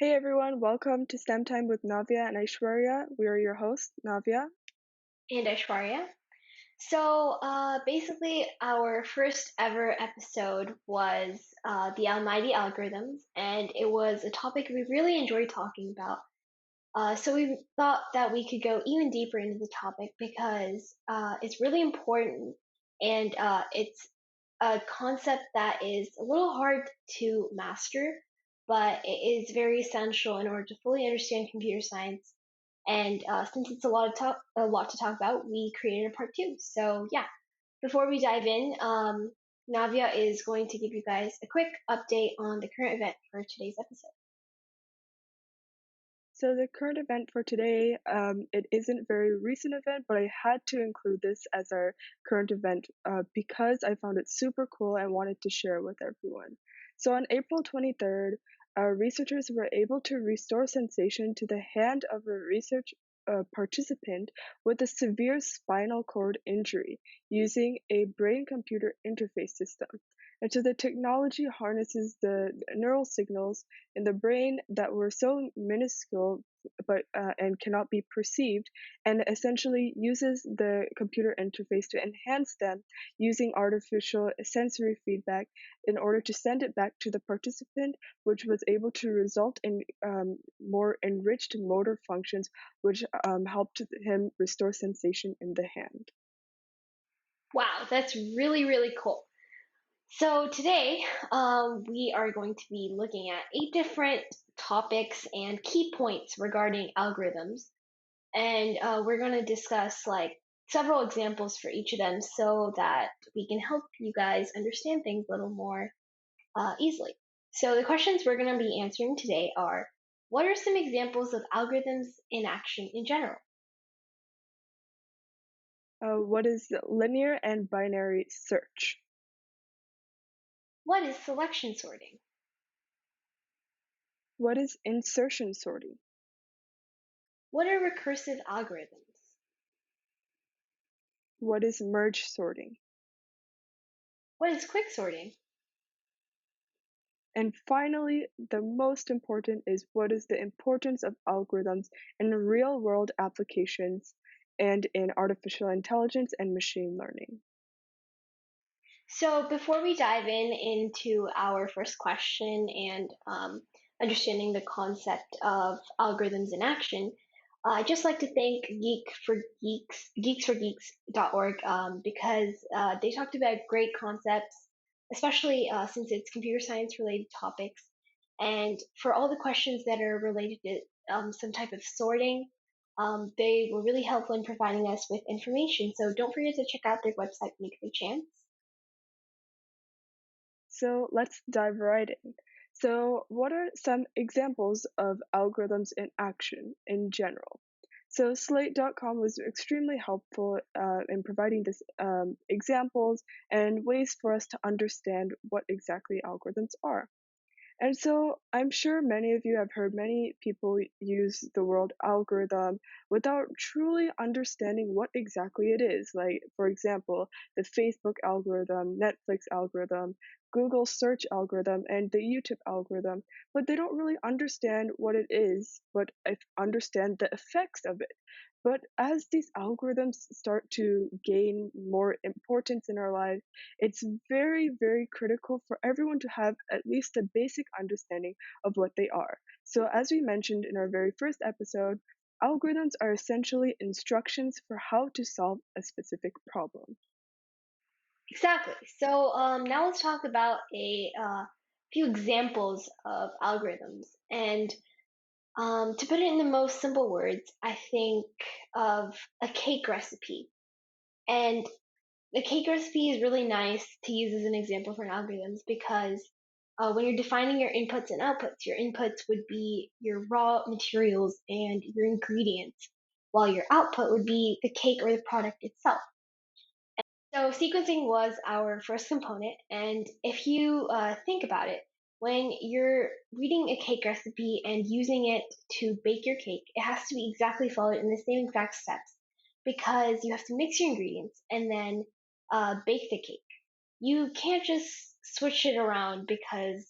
Hey everyone, welcome to STEM Time with Navya and Aishwarya. We are your hosts, Navya. And Aishwarya. Basically, our first ever episode was the Almighty Algorithms, and it was a topic we really enjoyed talking about. So we thought that we could go even deeper into the topic because it's really important and it's a concept that is a little hard to master, but it is very essential in order to fully understand computer science. And since it's a lot to talk about, we created a part two. So yeah, before we dive in, Navya is going to give you guys a quick update on the current event for today's episode. So the current event for today, it isn't a very recent event, but I had to include this as our current event because I found it super cool and wanted to share it with everyone. So on April 23rd, researchers were able to restore sensation to the hand of a research participant with a severe spinal cord injury using a brain-computer interface system. And so the technology harnesses the neural signals in the brain that were so minuscule but and cannot be perceived, and essentially uses the computer interface to enhance them using artificial sensory feedback in order to send it back to the participant, which was able to result in more enriched motor functions, which helped him restore sensation in the hand. Wow, that's really, really cool. So today, we are going to be looking at 8 different topics and key points regarding algorithms. And we're going to discuss like several examples for each of them so that we can help you guys understand things a little more easily. So the questions we're going to be answering today are, what are some examples of algorithms in action in general? What is linear and binary search? What is selection sorting? What is insertion sorting? What are recursive algorithms? What is merge sorting? What is quick sorting? And finally, the most important is what is the importance of algorithms in real-world applications and in artificial intelligence and machine learning. So before we dive into our first question and understanding the concept of algorithms in action, I'd just like to thank geeksforgeeks.org because they talked about great concepts, especially since it's computer science related topics, and for all the questions that are related to some type of sorting. They were really helpful in providing us with information. So don't forget to check out their website when you get a chance. So let's dive right in. So, what are some examples of algorithms in action in general? So, Slate.com was extremely helpful in providing this examples and ways for us to understand what exactly algorithms are. And so I'm sure many of you have heard many people use the word algorithm without truly understanding what exactly it is. Like, for example, the Facebook algorithm, Netflix algorithm, Google search algorithm, and the YouTube algorithm. But they don't really understand what it is, but understand the effects of it. But as these algorithms start to gain more importance in our lives, it's very, very critical for everyone to have at least a basic understanding of what they are. So, as we mentioned in our very first episode, algorithms are essentially instructions for how to solve a specific problem. Exactly. So now let's talk about a few examples of algorithms. And to put it in the most simple words, I think of a cake recipe. And the cake recipe is really nice to use as an example for algorithms because when you're defining your inputs and outputs, your inputs would be your raw materials and your ingredients, while your output would be the cake or the product itself. So sequencing was our first component, and if you think about it, when you're reading a cake recipe and using it to bake your cake, it has to be exactly followed in the same exact steps because you have to mix your ingredients and then bake the cake. You can't just switch it around because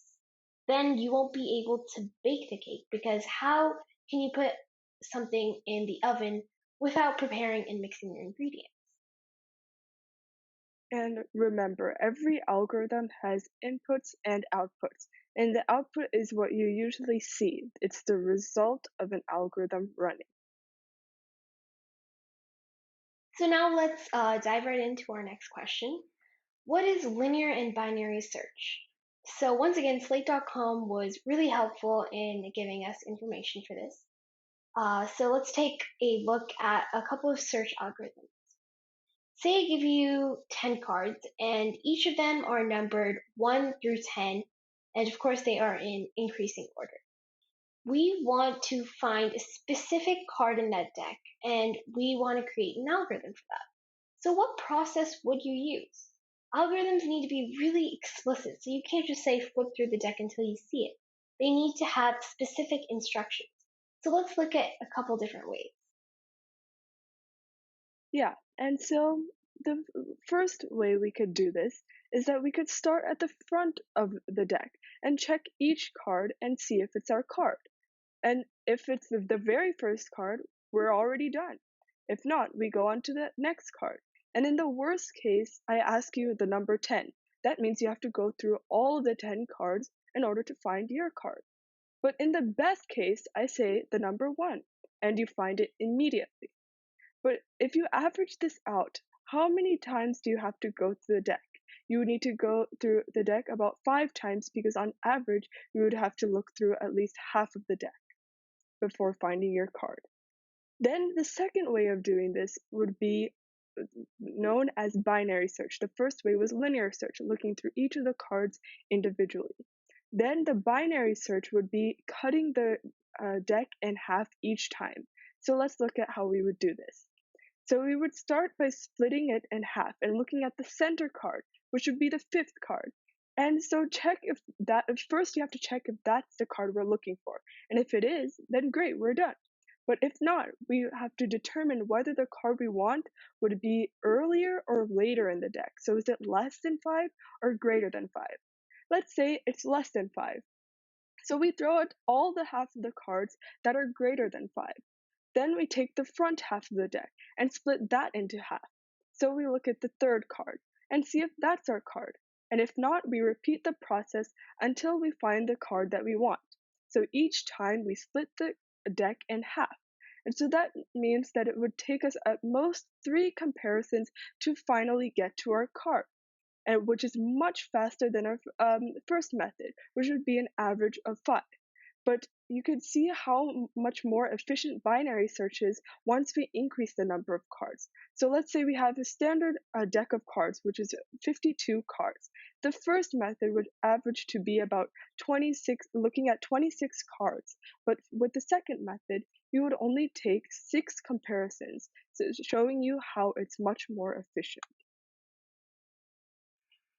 then you won't be able to bake the cake because how can you put something in the oven without preparing and mixing your ingredients? And remember, every algorithm has inputs and outputs, and the output is what you usually see. It's the result of an algorithm running. So now let's dive right into our next question. What is linear and binary search? So once again, slate.com was really helpful in giving us information for this. So let's take a look at a couple of search algorithms. Say I give you 10 cards, and each of them are numbered 1 through 10, and of course, they are in increasing order. We want to find a specific card in that deck, and we want to create an algorithm for that. So, what process would you use? Algorithms need to be really explicit, so you can't just say flip through the deck until you see it. They need to have specific instructions. So, let's look at a couple different ways. Yeah, and so the first way we could do this is that we could start at the front of the deck and check each card and see if it's our card. And if it's the very first card, we're already done. If not, we go on to the next card. And in the worst case, I ask you the number 10. That means you have to go through all of the 10 cards in order to find your card. But in the best case, I say the number 1, and you find it immediately. But if you average this out, how many times do you have to go through the deck? You would need to go through the deck about 5 times because on average, you would have to look through at least half of the deck before finding your card. Then the second way of doing this would be known as binary search. The first way was linear search, looking through each of the cards individually. Then the binary search would be cutting the deck in half each time. So let's look at how we would do this. So we would start by splitting it in half and looking at the center card, which would be the fifth card. And so check if first you have to check if that's the card we're looking for. And if it is, then great, we're done. But if not, we have to determine whether the card we want would be earlier or later in the deck. So is it less than 5 or greater than 5? Let's say it's less than 5. So we throw out all the half of the cards that are greater than 5. Then we take the front half of the deck and split that into half. So we look at the third card and see if that's our card. And if not, we repeat the process until we find the card that we want. So each time we split the deck in half. And so that means that it would take us at most 3 comparisons to finally get to our card, and which is much faster than our first method, which would be an average of 5. But you can see how much more efficient binary search is once we increase the number of cards. So let's say we have a standard deck of cards, which is 52 cards. The first method would average to be about 26, looking at 26 cards. But with the second method, you would only take 6 comparisons, so showing you how it's much more efficient.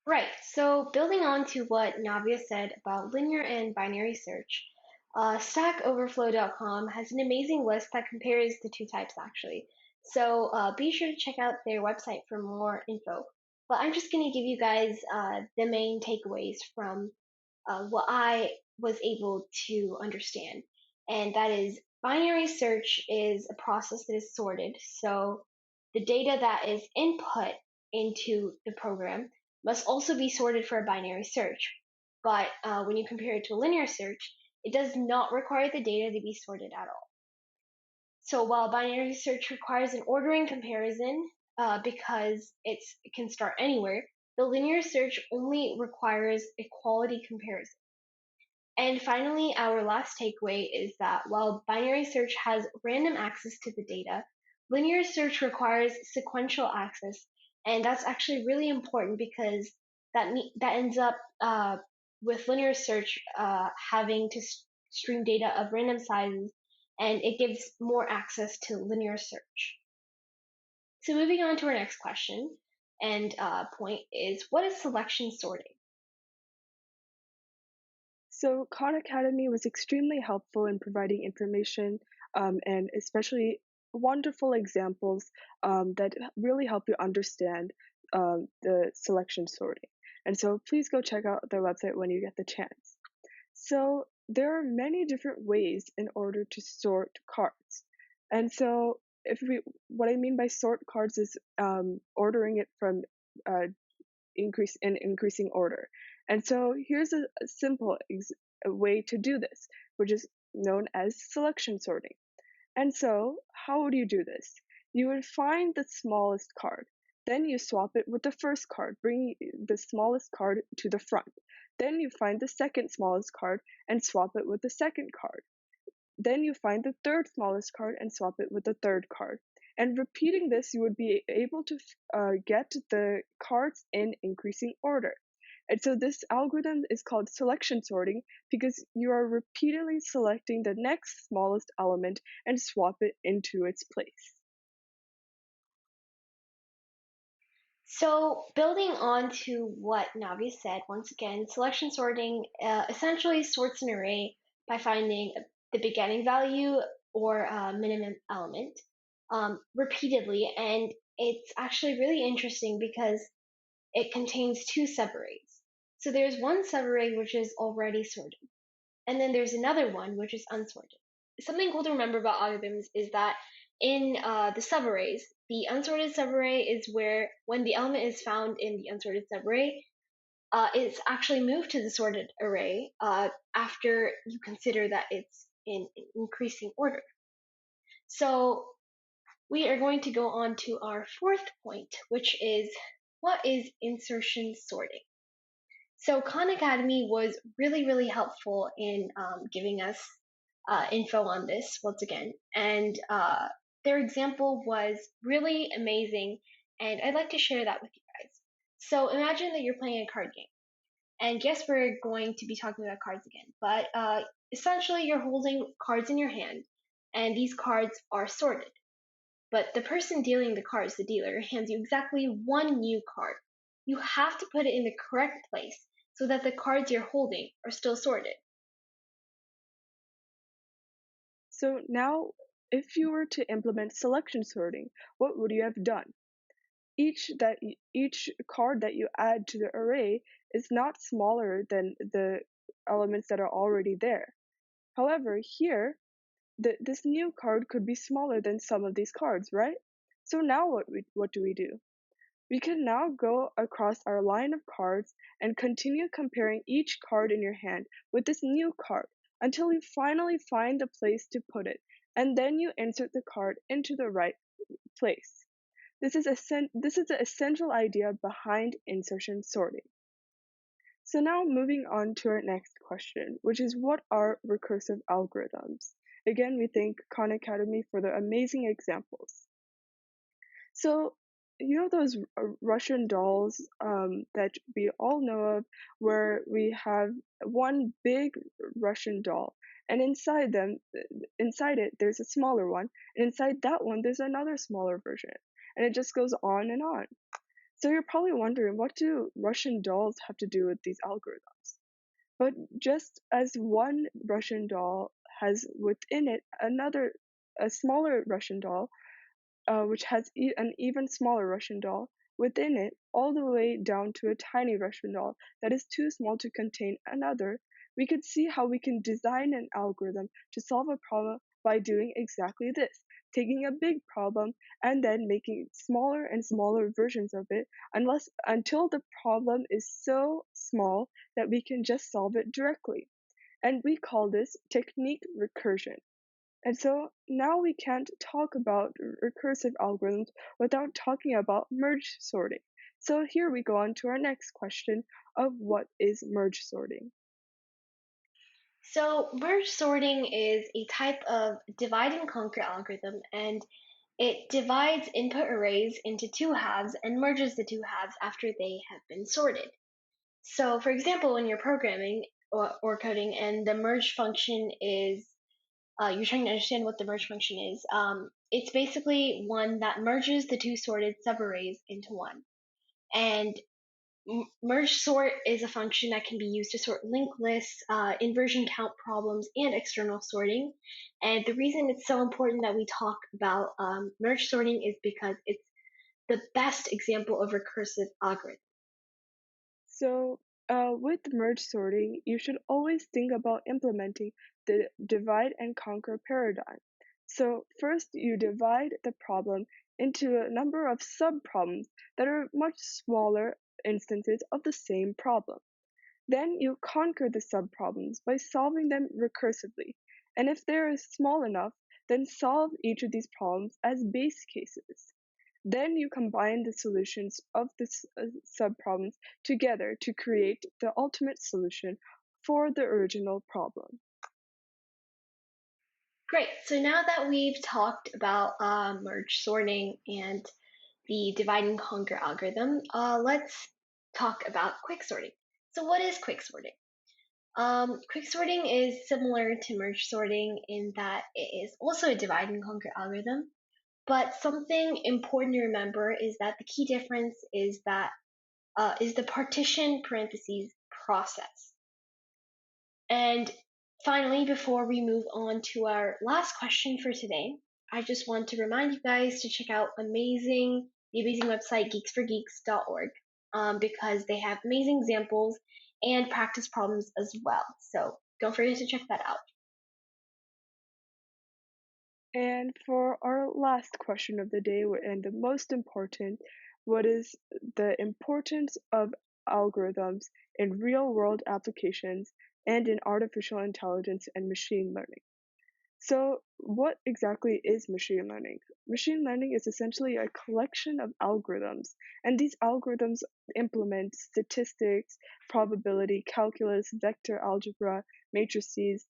Right. So building on to what Navya said about linear and binary search, StackOverflow.com has an amazing list that compares the two types actually. So be sure to check out their website for more info. But I'm just going to give you guys the main takeaways from what I was able to understand. And that is binary search is a process that is sorted. So the data that is input into the program must also be sorted for a binary search. But when you compare it to a linear search, it does not require the data to be sorted at all. So while binary search requires an ordering comparison because it can start anywhere, the linear search only requires a quality comparison. And finally, our last takeaway is that while binary search has random access to the data, linear search requires sequential access. And that's actually really important because that ends up with linear search having to stream data of random sizes, and it gives more access to linear search. So moving on to our next question and point is, what is selection sorting? So Khan Academy was extremely helpful in providing information and especially wonderful examples that really help you understand the selection sorting. And so please go check out their website when you get the chance. So there are many different ways in order to sort cards. And so what I mean by sort cards is ordering it from uh, increasing order. And so here's a simple a way to do this, which is known as selection sorting. And so, how would you do this? You would find the smallest card. Then you swap it with the first card, bringing the smallest card to the front. Then you find the second smallest card and swap it with the second card. Then you find the third smallest card and swap it with the third card. And repeating this, you would be able to get the cards in increasing order. And so this algorithm is called selection sorting because you are repeatedly selecting the next smallest element and swap it into its place. So, building on to what Navya said, once again, selection sorting essentially sorts an array by finding the beginning value or minimum element repeatedly. And it's actually really interesting because it contains two subarrays. So, there's one subarray which is already sorted, and then there's another one which is unsorted. Something cool to remember about algorithms is that in the subarrays, the unsorted subarray is where when the element is found in the unsorted subarray, it's actually moved to the sorted array after you consider that it's in increasing order. So we are going to go on to our fourth point, which is what is insertion sorting? So Khan Academy was really, really helpful in giving us info on this once again. And their example was really amazing. And I'd like to share that with you guys. So imagine that you're playing a card game. And yes, we're going to be talking about cards again. But essentially, you're holding cards in your hand. And these cards are sorted. But the person dealing the cards, the dealer, hands you exactly one new card. You have to put it in the correct place so that the cards you're holding are still sorted. So now, if you were to implement selection sorting, what would you have done? Each card that you add to the array is not smaller than the elements that are already there. However, here, this new card could be smaller than some of these cards, right? So now what do we do? We can now go across our line of cards and continue comparing each card in your hand with this new card until you finally find the place to put it, and then you insert the card into the right place. This is the essential idea behind insertion sorting. So now moving on to our next question, which is what are recursive algorithms? Again, we thank Khan Academy for the amazing examples. So, you know those Russian dolls that we all know of, where we have one big Russian doll, and inside it, there's a smaller one, and inside that one, there's another smaller version, and it just goes on and on. So you're probably wondering, what do Russian dolls have to do with these algorithms? But just as one Russian doll has within it a smaller Russian doll, which has an even smaller Russian doll within it, all the way down to a tiny Russian doll that is too small to contain another, we could see how we can design an algorithm to solve a problem by doing exactly this, taking a big problem and then making smaller and smaller versions of it until the problem is so small that we can just solve it directly. And we call this technique recursion. And so now we can't talk about recursive algorithms without talking about merge sorting. So here we go on to our next question of what is merge sorting. So, merge sorting is a type of divide and conquer algorithm, and it divides input arrays into two halves and merges the two halves after they have been sorted. So, for example, when you're programming or coding and the merge function is, you're trying to understand what the merge function is, it's basically one that merges the two sorted subarrays into one. And merge sort is a function that can be used to sort linked lists, inversion count problems, and external sorting. And the reason it's so important that we talk about merge sorting is because it's the best example of recursive algorithm. So With merge sorting, you should always think about implementing the divide and conquer paradigm. So first you divide the problem into a number of subproblems that are much smaller instances of the same problem. Then you conquer the subproblems by solving them recursively. And if they are small enough, then solve each of these problems as base cases. Then you combine the solutions of the subproblems together to create the ultimate solution for the original problem. Great. So now that we've talked about merge sorting and the divide and conquer algorithm, let's talk about quick sorting. So what is quick sorting? Quick sorting is similar to merge sorting in that it is also a divide and conquer algorithm. But something important to remember is that the key difference is the partition parentheses process. And finally, before we move on to our last question for today, I just want to remind you guys to check out the amazing website geeksforgeeks.org because they have amazing examples and practice problems as well. So don't forget to check that out. And for our last question of the day, and the most important, what is the importance of algorithms in real world applications and in artificial intelligence and machine learning? So, what exactly is machine learning? Machine learning is essentially a collection of algorithms, and these algorithms implement statistics, probability, calculus, vector algebra, matrices,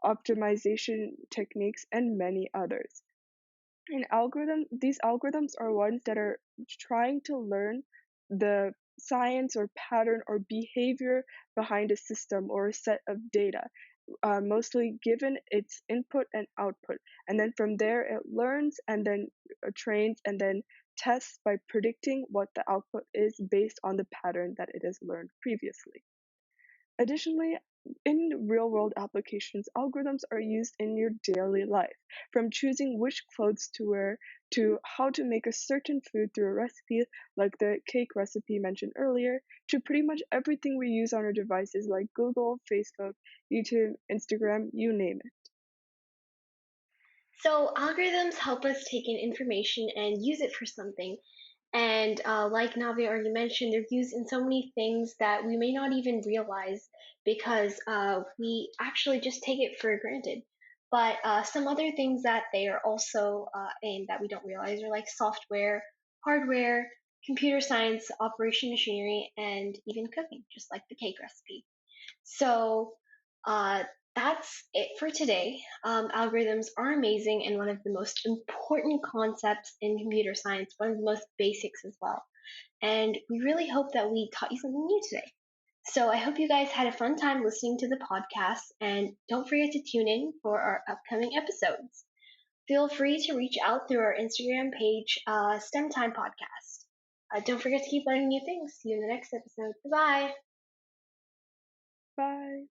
optimization techniques, and many others. These algorithms are ones that are trying to learn the science or pattern or behavior behind a system or a set of data, mostly given its input and output. And then from there, it learns and then trains and then tests by predicting what the output is based on the pattern that it has learned previously. Additionally, in real world applications, algorithms are used in your daily life, from choosing which clothes to wear to how to make a certain food through a recipe, like the cake recipe mentioned earlier, to pretty much everything we use on our devices like Google, Facebook, YouTube, Instagram, you name it. So algorithms help us take in information and use it for something. And like Navya already mentioned, they're used in so many things that we may not even realize because we actually just take it for granted. But some other things that they are also in that we don't realize are like software, hardware, computer science, operation machinery, and even cooking, just like the cake recipe. So uh, that's it for today. Algorithms are amazing and one of the most important concepts in computer science, one of the most basics as well. And we really hope that we taught you something new today. So I hope you guys had a fun time listening to the podcast, and don't forget to tune in for our upcoming episodes. Feel free to reach out through our Instagram page, STEM Time Podcast. Don't forget to keep learning new things. See you in the next episode. Bye bye. Bye.